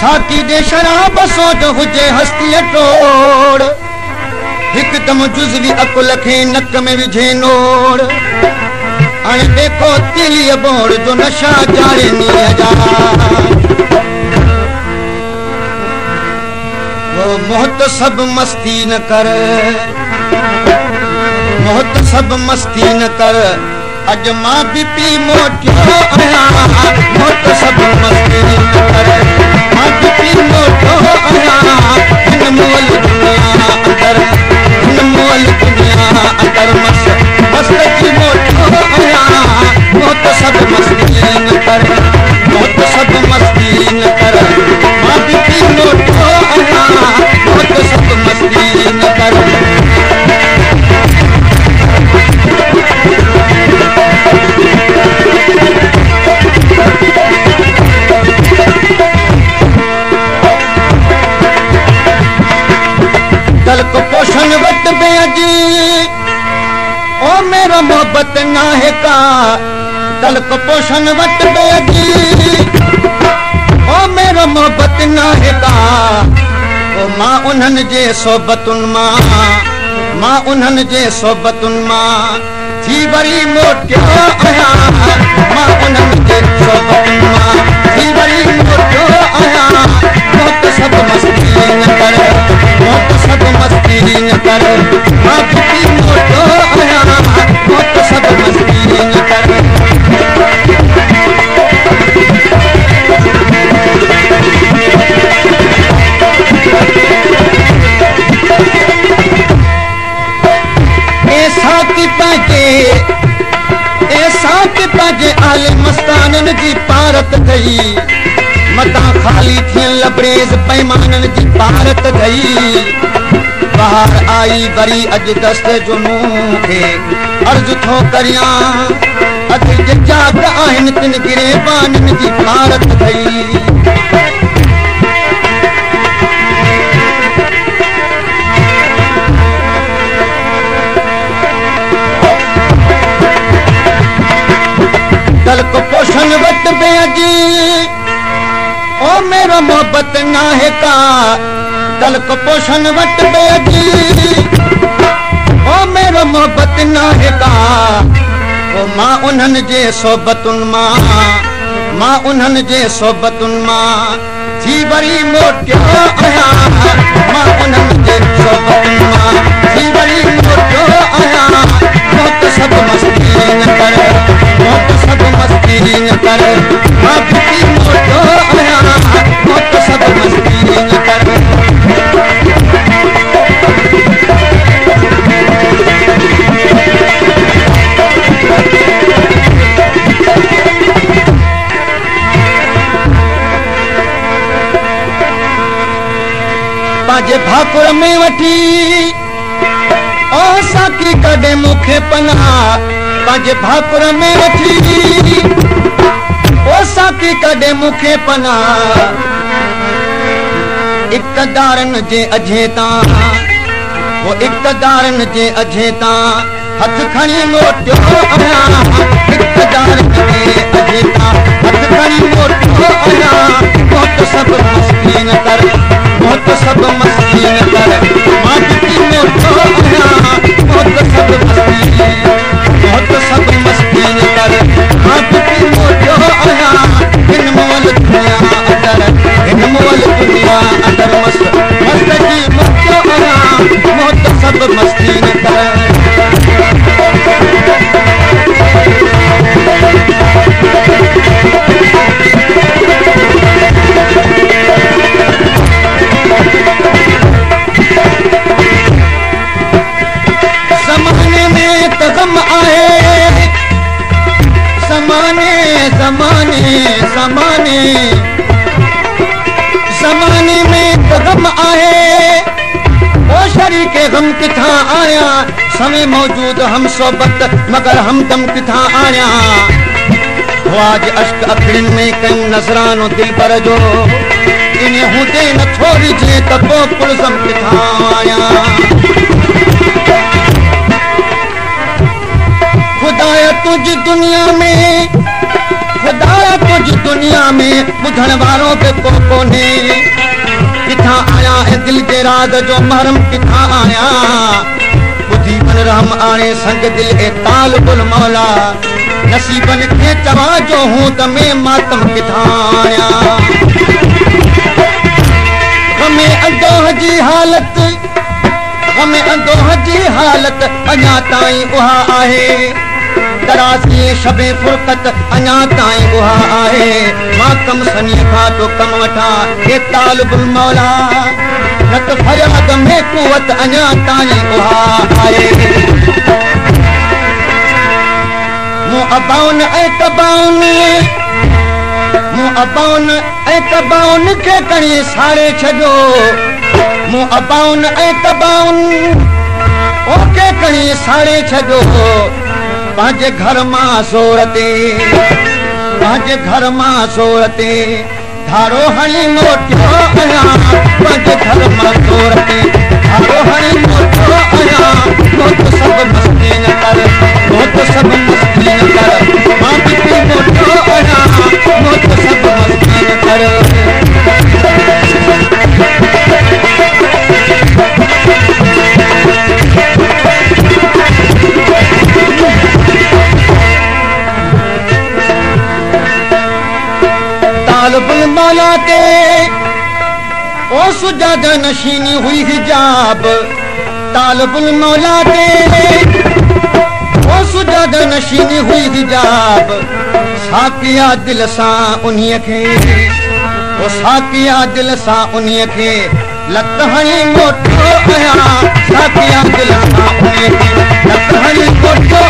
साकी दे शराब सो जो हुजे हस्ती टोड़ हिकदम जुज़वी अकुल खे नक में विझे नोड़ हाणे देखो तिली बोड़ जो नशा जारे नीअ जा वो मोहत सब मस्ती न कर मोहत सब मस्ती न कर अज मां भी पी मोटियो आया मोहत सब मस्ती न कर मां भी पी मोटियो आया इन मोल दुनिया अंदर मस्त की मोटियो आया मोहत सब मस्ती न कर मोहत सब मस्ती न कर मां भी पी मोटियो आया मोहत सब मस्ती न कर दल को पोषण वट बेजी ओ मेरा मोहब्बत ना है का दल को पोषण वट बेजी ओ मेरा मोहब्बत ना है का ओ मां उन्हन जे सोबतुन मां उन्हन जे सोबतुन मां थी वरी मोटियो आया मां उन्हन जे सोबतुन मां थी वरी मोटियो आया मोहत सब मस्ती न कर मोहत सब मस्ती न कर मां भी मोटियो आया मोहत सब मस्ती न कर ऐसा की पाजे आले मस्तानन जी पारत गई मता खाली थियन लबरेज पैमानन जी पारत गई बाहर आई वरी अज दस्त जुनून खे अर्ज थो करिया अज जाग आहिन तिन गिरेबानन जी पारत गई दल को पोषण वट बेजी ओ मेरा मोहब्बत ना है का दल को पोषण वट बेजी ओ मेरा मोहब्बत ना है का ओ मां उन्हन जे सोबतुन मां उन्हन जे सोबतुन मां थी वरी मोटियो आया मां उन्हन जे सोबतुन मां थी वरी मोटियो आया मोहत सब मस्ती न कर मोहत सब मस्ती न कर मां भी मोटियो आया मोहत सब मस्ती न कर पाजे भाकुर में वठी ओ साकी कदे मुखे पना पाजे भाकुर में वठी ओ साकी कदे मुखे पना इक़्तिदारन जे अजेता वो इक़्तिदारन जे अजेता हथ खणी मोटियो आया इक़्तिदारन जे अजेता हथ खणी मोटियो आया मोहत सब मस्ती न कर मोहत सब मस्ती न कर मां भी मोटियो आया मोहत सब मस्ती न कर मां भी मोटियो आया इन मोल दुनिया अंदर मस्त की मोटियो आया मोहत सब मस्ती न कर ज़माने में तो गम आए ओ शरीके गम किथा आया समय मौजूद हम सोबत मगर हम दम किथा आया वो आज अश्क अखड़िन में कयूं नजरानो दिल पर जो इन हुदे न थोड़ी जे तपो पुरसम किथा आया खुदाया तुझ दुनिया में खुदा कुछ दुनिया में बुधण वारों पे को कोने किथा आया है दिल के राज जो महरम किथा आया बुधी बन रहम आने संग दिल ए ताल बुल मौला नसीबन के चवा जो हूं तमे मातम किथा आया हमें अंदोह जी हालत अञा ताईं उहा आहे तरासी शबे फुरकत अञा ताईं उहा आहे मां कम सनी खां तो कम वठां हे तालिबुल मौला न त फरियाद में कुवत अञा ताईं उहा आहे मुअबाउन ऐं कबाउन खे कणी साड़े छॾियो मुअबाउन ऐं कबाउन ओके कणी साड़े छॾियो पंहिंजे घर मां सोरते धारो हणी मोटियो आहियां पंहिंजे घर मां सोरते धारो हणी मोटियो आहियां मोट सभु मस्तीन कर मां बि मोटियो आहियां मोट सभु मस्तीन कर तालिबुल मौला के ओ सुजाद नशीनी हुई हिजाब तालिबुल मौला के ओ सुजाद नशीनी हुई हिजाब साकिया दिल सां उन्हीअ खे ओ साकिया दिल सां उन्हीअ खे लत हणी मोटियो आहियां साकिया दिल सां उन्हीअ खे लत हणी मोटियो